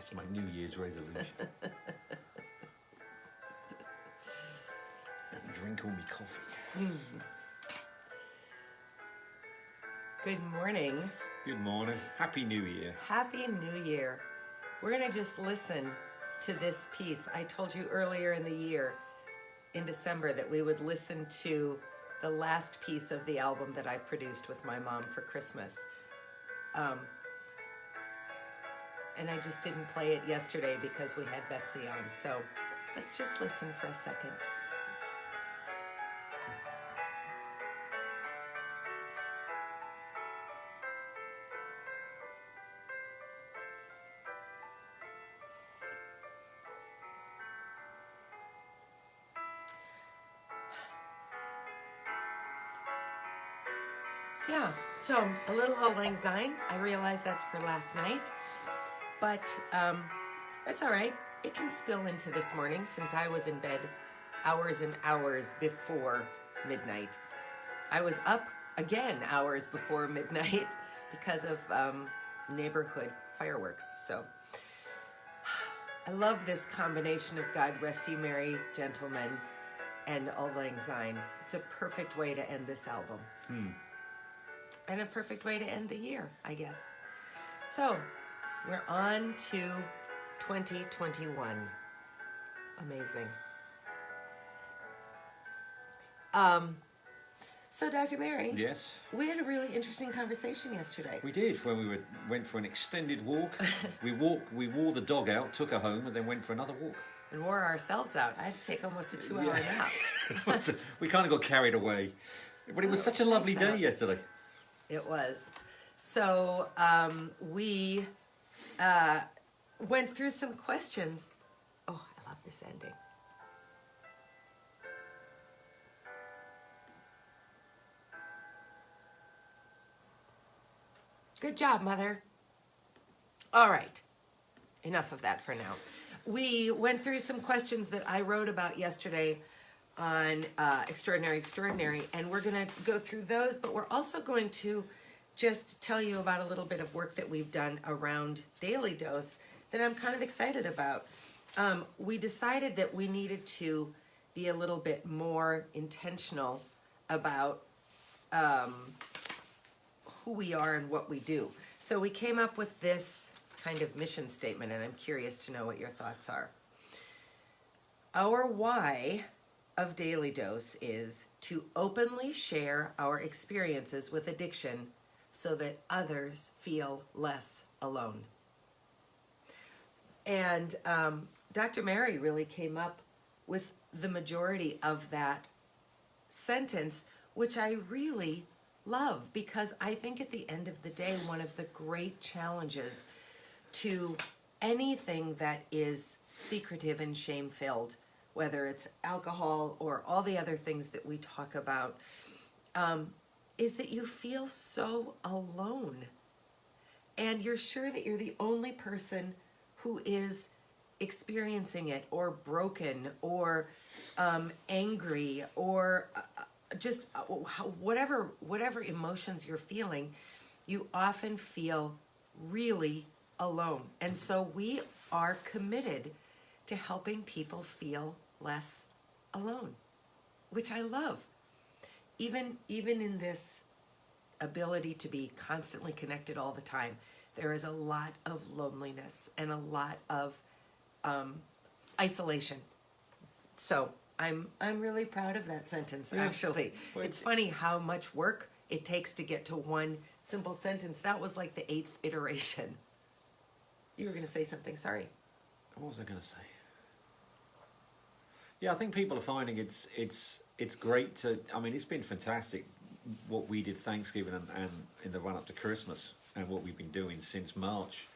That's my New Year's resolution. Drink all my coffee. Good morning. Good morning. Happy New Year. Happy New Year. We're going to just listen to this piece. I told you earlier in the year, in December, that we would listen to the last piece of the album that I produced with my mom for Christmas. And I just didn't play it yesterday because we had Betsy on. So let's just listen for a second. Yeah, so a little Auld Lang Syne. I realize that's for last night, but that's all right. It can spill into this morning since I was in bed hours and hours before midnight. I was up again hours before midnight because of neighborhood fireworks. So I love this combination of God Rest Ye Merry Gentlemen and Auld Lang Syne. It's a perfect way to end this album. And a perfect way to end the year, I guess. So, we're on to 2021. Amazing. So Dr. Mary. Yes. We had a really interesting conversation yesterday. We did when we went for an extended walk. We wore the dog out, took her home, and then went for another walk. And wore ourselves out. I had to take almost a 2-hour nap. We kind of got carried away. But it was such a lovely day yesterday. It was. So we went through some questions. Oh, I love this ending. Good job, Mother. All right. Enough of that for now. We went through some questions that I wrote about yesterday on Extraordinary, and we're going to go through those, but we're also going to just tell you about a little bit of work that we've done around Daily Dose that I'm kind of excited about. We decided that we needed to be a little bit more intentional about who we are and what we do. So we came up with this kind of mission statement, and I'm curious to know what your thoughts are. Our why of Daily Dose is to openly share our experiences with addiction so that others feel less alone. And Dr. Mary really came up with the majority of that sentence, which I really love, because I think at the end of the day, one of the great challenges to anything that is secretive and shame-filled, whether it's alcohol or all the other things that we talk about, is that you feel so alone. And you're sure that you're the only person who is experiencing it, or broken, or angry, or just whatever emotions you're feeling, you often feel really alone. And so we are committed to helping people feel less alone, which I love. Even in this ability to be constantly connected all the time, there is a lot of loneliness and a lot of isolation. So I'm really proud of that sentence, actually. It's funny how much work it takes to get to one simple sentence. That was like the 8th iteration. You were going to say something, sorry. What was I going to say? Yeah, I think people are finding it's great to, I mean, it's been fantastic what we did Thanksgiving and in the run up to Christmas, and what we've been doing since March,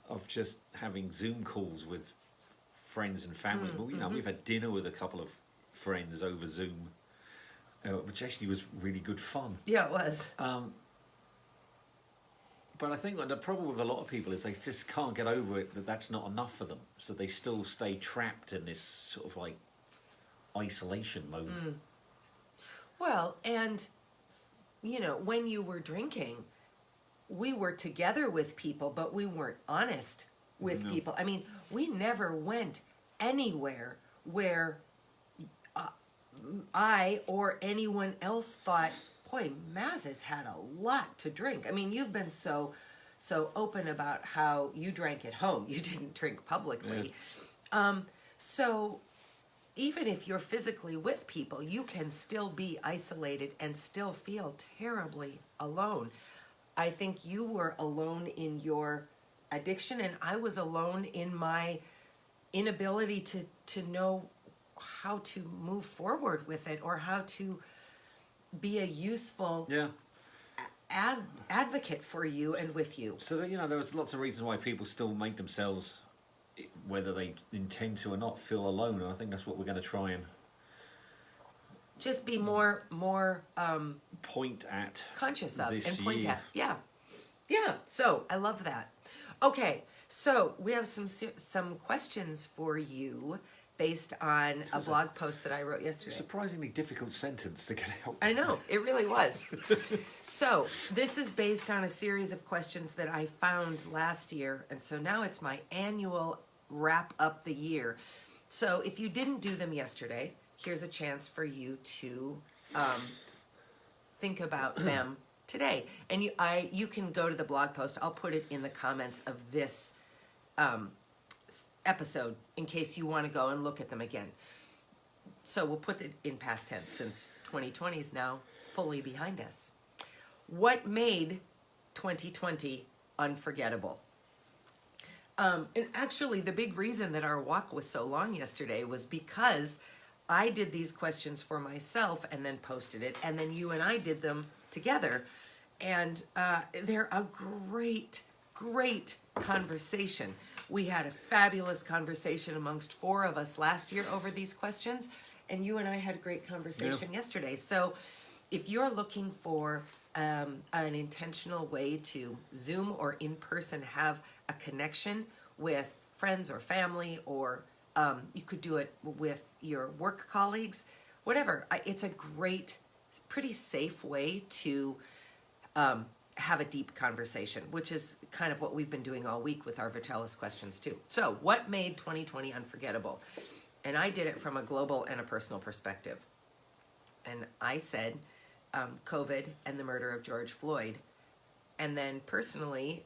of just having Zoom calls with friends and family. Well, you know, we've had dinner with a couple of friends over Zoom, which actually was really good fun. Yeah, it was. But I think that the problem with a lot of people is they just can't get over it, that that's not enough for them. So they still stay trapped in this sort of like isolation mode. Well, and, you know, when you were drinking, we were together with people, but we weren't honest with No. people. I mean, we never went anywhere where I or anyone else thought, boy, Maz has had a lot to drink. I mean, you've been so open about how you drank at home. You didn't drink publicly. So even if you're physically with people, you can still be isolated and still feel terribly alone. I think you were alone in your addiction, and I was alone in my inability to know how to move forward with it, or how to be a useful Yeah. advocate for you and with you. So there was lots of reasons why people still make themselves, whether they intend to or not, feel alone. And I think that's what we're going to try and Just be more point at conscious of this and point year. at. Yeah. So I love that. Okay, so we have some questions for you based on a blog post that I wrote yesterday. Surprisingly difficult sentence to get out. I know, it really was. So this is based on a series of questions that I found last year, and so now it's my annual wrap up the year. So if you didn't do them yesterday, here's a chance for you to think about them today. And you can go to the blog post. I'll put it in the comments of this episode in case you want to go and look at them again. So we'll put it in past tense since 2020 is now fully behind us. What made 2020 unforgettable? And actually, the big reason that our walk was so long yesterday was because I did these questions for myself and then posted it, and then you and I did them together. And they're a great conversation. We had a fabulous conversation amongst 4 of us last year over these questions, and you and I had a great conversation yesterday. So if you're looking for an intentional way to Zoom or in person have a connection with friends or family, or you could do it with your work colleagues, whatever. It's a great, pretty safe way to have a deep conversation, which is kind of what we've been doing all week with our Vitalis questions too. So what made 2020 unforgettable? And I did it from a global and a personal perspective. And I said COVID and the murder of George Floyd. And then personally,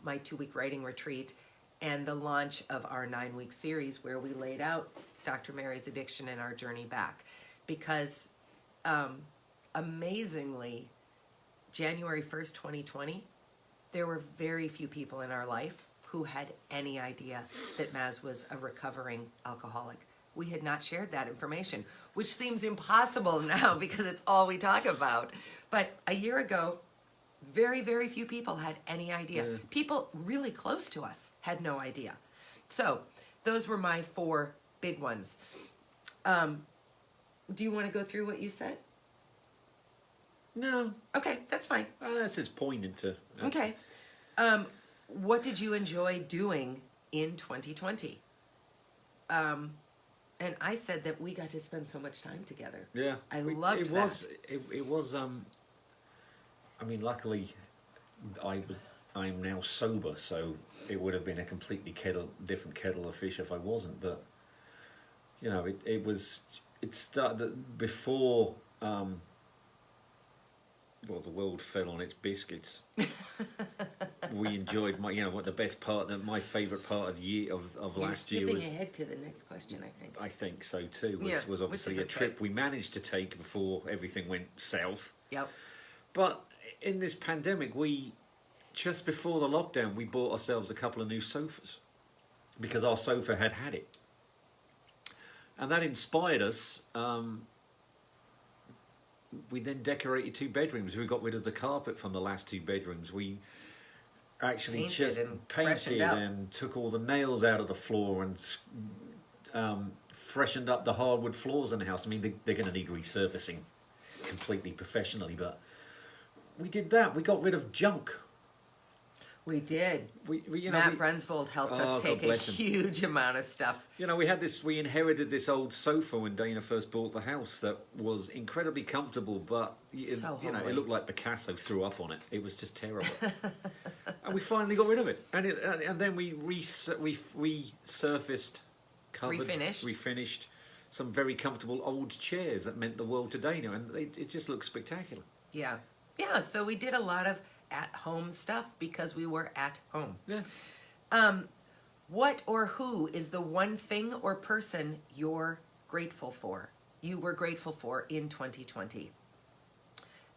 my 2-week writing retreat and the launch of our 9-week series where we laid out Dr. Mary's addiction and our journey back. Because amazingly, January 1st, 2020, there were very few people in our life who had any idea that Maz was a recovering alcoholic. We had not shared that information, which seems impossible now because it's all we talk about. But a year ago, very, very few people had any idea. Yeah. People really close to us had no idea. So those were my 4 big ones. Do you want to go through what you said? No. Okay, that's fine. That's its point into. Okay. What did you enjoy doing in 2020? And I said that we got to spend so much time together. Yeah. I loved that. It was. I mean, luckily, I'm now sober, so it would have been a completely different kettle of fish if I wasn't. But it started before. Well, the world fell on its biscuits. We enjoyed what the best part, my favourite part of last year was. You're skipping ahead to the next question, I think. I think so too. Yeah, Was which obviously is a okay. trip we managed to take before everything went south. Yep. But in this pandemic, just before the lockdown, we bought ourselves a couple of new sofas because our sofa had it, and that inspired us. We then decorated 2 bedrooms. We got rid of the carpet from the last 2 bedrooms. We actually Painted just and painted freshened up. and took all the nails out of the floor and freshened up the hardwood floors in the house. I mean, they're going to need resurfacing completely professionally, but we did that. We got rid of junk. We did. We Matt Brunsvold helped us take God a bless him. huge amount of stuff. We inherited this old sofa when Dana first bought the house that was incredibly comfortable, but So it homely. looked like Picasso threw up on it. It was just terrible. And we finally got rid of it. And then we resurfaced, covered, refinished some very comfortable old chairs that meant the world today now, and it just looks spectacular. Yeah. Yeah, so we did a lot of at-home stuff because we were at home. Yeah. What or who is the one thing or person you're grateful for? You were grateful for in 2020.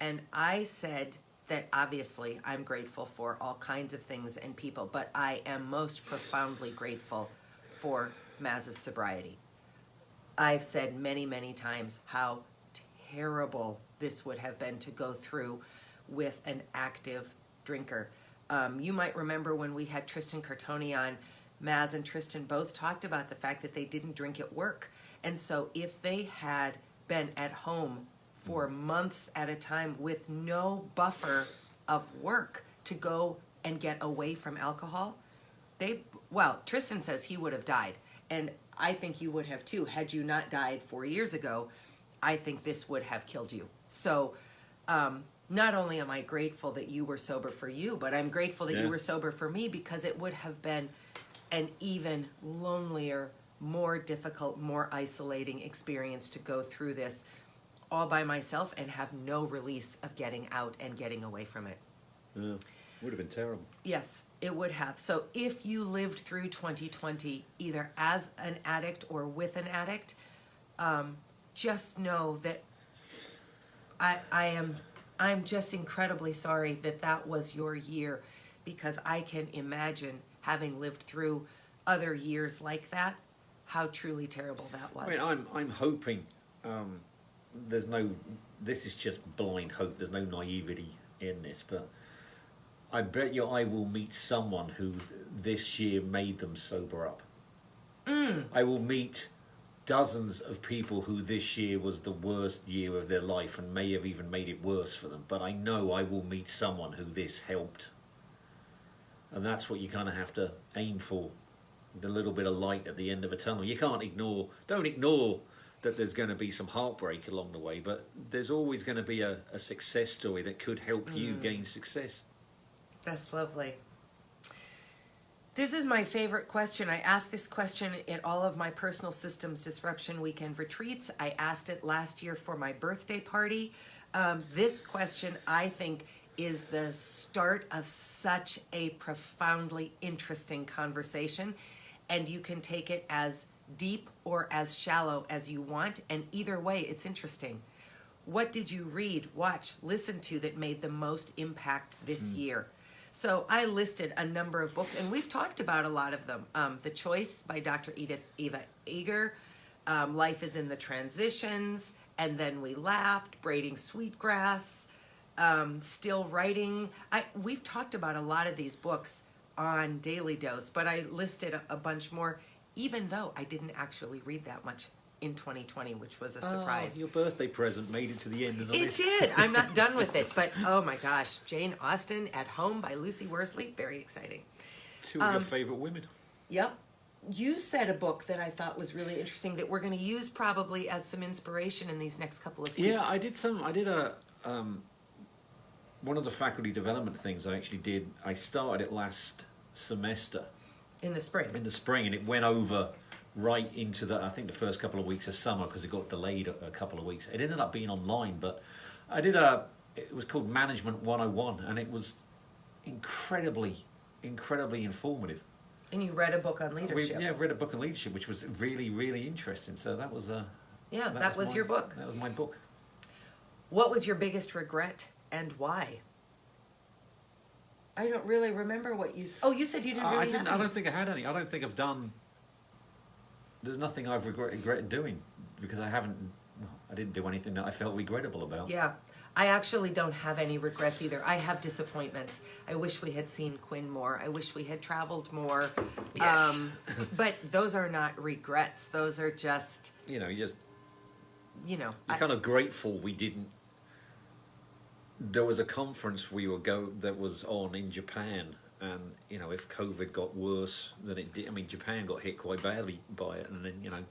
And I said that obviously I'm grateful for all kinds of things and people, but I am most profoundly grateful for Maz's sobriety. I've said many, many times how terrible this would have been to go through with an active drinker. You might remember when we had Tristan Cartoni on, Maz and Tristan both talked about the fact that they didn't drink at work. And so if they had been at home for months at a time with no buffer of work to go and get away from alcohol, Tristan says he would have died. And I think you would have too. Had you not died 4 years ago, I think this would have killed you. So not only am I grateful that you were sober for you, but I'm grateful that you were sober for me, because it would have been an even lonelier, more difficult, more isolating experience to go through this all by myself and have no release of getting out and getting away from it. Yeah, would have been terrible. Yes, it would have. So if you lived through 2020, either as an addict or with an addict, just know that I'm just incredibly sorry that was your year, because I can imagine, having lived through other years like that, how truly terrible that was. I mean, I'm hoping this is just blind hope. There's no naivety in this, but I bet you I will meet someone who this year made them sober up. I will meet dozens of people who this year was the worst year of their life and may have even made it worse for them. But I know I will meet someone who this helped. And that's what you kind of have to aim for. The little bit of light at the end of a tunnel. You don't ignore that there's going to be some heartbreak along the way, but there's always going to be a success story that could help you gain success. That's lovely. This is my favorite question. I ask this question at all of my Personal Systems Disruption Weekend retreats. I asked it last year for my birthday party. This question, I think, is the start of such a profoundly interesting conversation, and you can take it as deep or as shallow as you want, and either way, it's interesting. What did you read, watch, listen to that made the most impact this year? So I listed a number of books, and we've talked about a lot of them. The Choice by Dr. Eva Eger, Life is in the Transitions, And Then We Laughed, Braiding Sweetgrass, Still Writing. We've talked about a lot of these books on Daily Dose, but I listed a bunch more, even though I didn't actually read that much in 2020, which was a surprise. Your birthday present made it to the end of the list. It did. I'm not done with it, but oh my gosh, Jane Austen, At Home by Lucy Worsley, very exciting. Two of your favorite women. Yep. You said a book that I thought was really interesting that we're going to use probably as some inspiration in these next couple of weeks. Yeah, I did one of the faculty development things I actually did. I started it last semester. In the spring, and it went over right into the first couple of weeks of summer, because it got delayed a couple of weeks. It ended up being online, but it was called Management 101, and it was incredibly informative. And you read a book on leadership. I've read a book on leadership, which was really, really interesting. So that was that was your book. That was my book. What was your biggest regret and why? I don't really remember what you... Oh, you said you didn't really have any. I don't think I had any. I don't think I've done... There's nothing I've regretted doing, because I didn't do anything that I felt regrettable about. Yeah. I actually don't have any regrets either. I have disappointments. I wish we had seen Quinn more. I wish we had traveled more. Yes. But those are not regrets. Those are just... You're kind of grateful we didn't... There was a conference that was on in Japan, and if COVID got worse than it did, Japan got hit quite badly by it, and then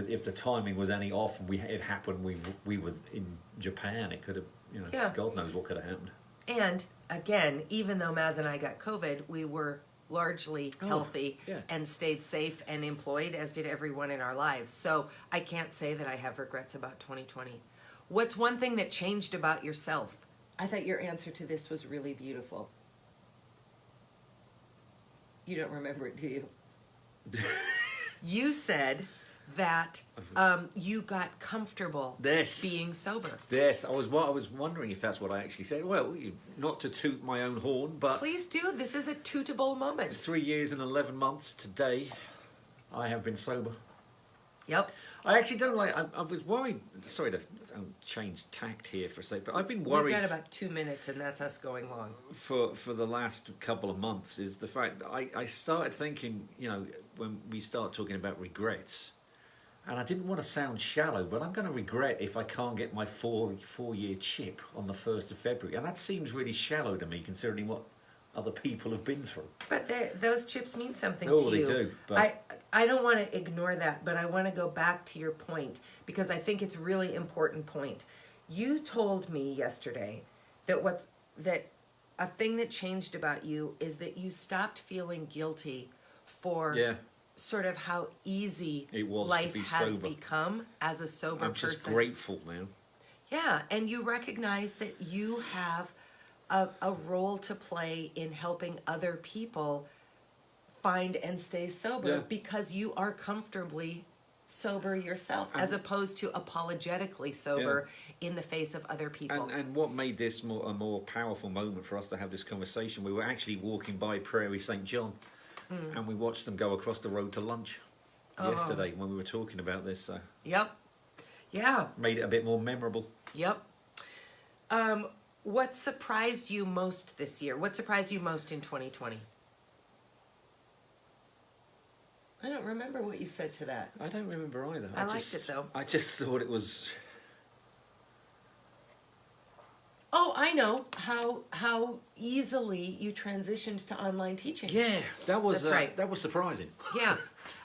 if the timing was any off and it happened, we were in Japan, it could have, God knows what could have happened. And again, even though Maz and I got COVID, we were largely healthy yeah. and stayed safe and employed, as did everyone in our lives. So I can't say that I have regrets about 2020. What's one thing that changed about yourself? I thought your answer to this was really beautiful. You don't remember it, do you? You said that you got comfortable Yes. being sober. Yes, I was wondering if that's what I actually said. Well, not to toot my own horn, but Please do. This is a tootable moment. 3 years and 11 months today, I have been sober. Yep. I actually don't like. I was worried. Sorry to change tact here for a sec, but I've been We've worried got about 2 minutes, and that's us going long. for the last couple of months. Is the fact that I started thinking, when we start talking about regrets, and I didn't want to sound shallow, but I'm going to regret if I can't get my four-year chip on the 1st of February, and that seems really shallow to me, considering what other people have been through. But those chips mean something Oh, to they you. do, but- I don't want to ignore that, but I want to go back to your point because I think it's a really important point. You told me yesterday that a thing that changed about you is that you stopped feeling guilty for Yeah. sort of how easy It was to life be has sober. become as a sober I'm person. just grateful now. Yeah, and you recognize that you have a role to play in helping other people find and stay sober Yeah. because you are comfortably sober yourself as opposed to apologetically sober in the face of other people. And what made this a more powerful moment for us to have this conversation, we were actually walking by Prairie St. John and we watched them go across the road to lunch yesterday when we were talking about this. So Yep. Yeah. made it a bit more memorable. Yep. What surprised you most this year? What surprised you most in 2020? I don't remember what you said to that. I don't remember either. I liked it, though. I just thought it was... Oh, I know how easily you transitioned to online teaching. Yeah, that was That's right. That was surprising. Yeah.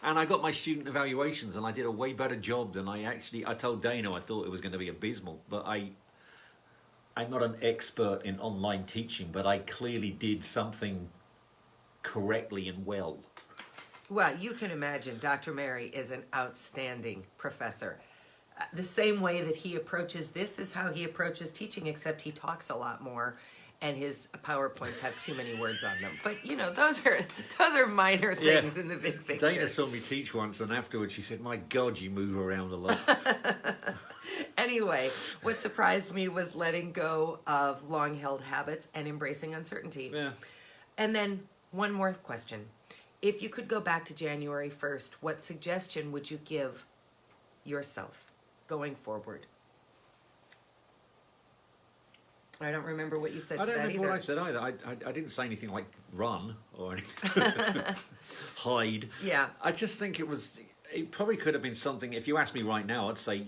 And I got my student evaluations and I did a way better job than I told Dana I thought it was going to be abysmal, but I'm not an expert in online teaching, but I clearly did something correctly and well. Well, you can imagine Dr. Mary is an outstanding professor. The same way that he approaches this is how he approaches teaching, except he talks a lot more and his PowerPoints have too many words on them. But, those are minor things in the big picture. Dana saw me teach once and afterwards she said, "My God, you move around a lot." Anyway, what surprised me was letting go of long-held habits and embracing uncertainty. Yeah. And then one more question. If you could go back to January 1st, what suggestion would you give yourself going forward? I don't remember what you said I to don't that remember either. what I said either. I didn't say anything like run or anything. Hide. Yeah. I just think it probably could have been something, if you ask me right now, I'd say,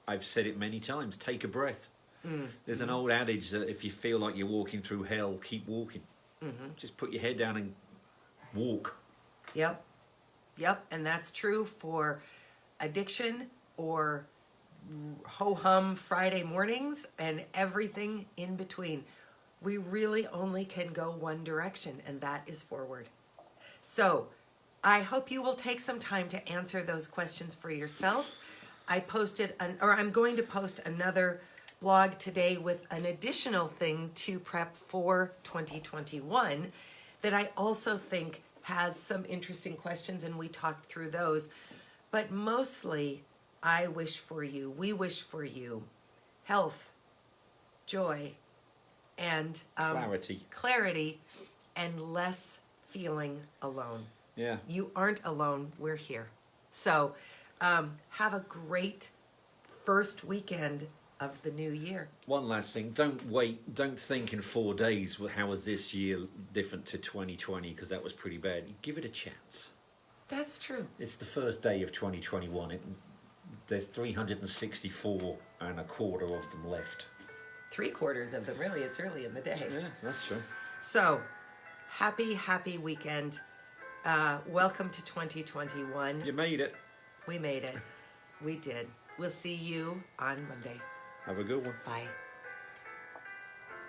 I've said it many times, take a breath. There's an old adage that if you feel like you're walking through hell, keep walking. Just put your head down and walk. Yep. And that's true for addiction or ho-hum Friday mornings and everything in between. We really only can go one direction, and that is forward. So I hope you will take some time to answer those questions for yourself. I'm going to post another blog today with an additional thing to prep for 2021 that I also think has some interesting questions, and we talked through those. But mostly, we wish for you health, joy, and clarity, and less feeling alone. Yeah. You aren't alone. We're here. So have a great first weekend of the new year. One last thing, don't think in 4 days, well, how was this year different to 2020, because that was pretty bad. Give it a chance. That's true. It's the first day of 2021. There's 364 and a quarter of them left. 3/4 of them, really. It's early in the day. Yeah, that's true. So, happy weekend. Welcome to 2021. You made it. We made it. We did. We'll see you on Monday. Have a good one. Bye.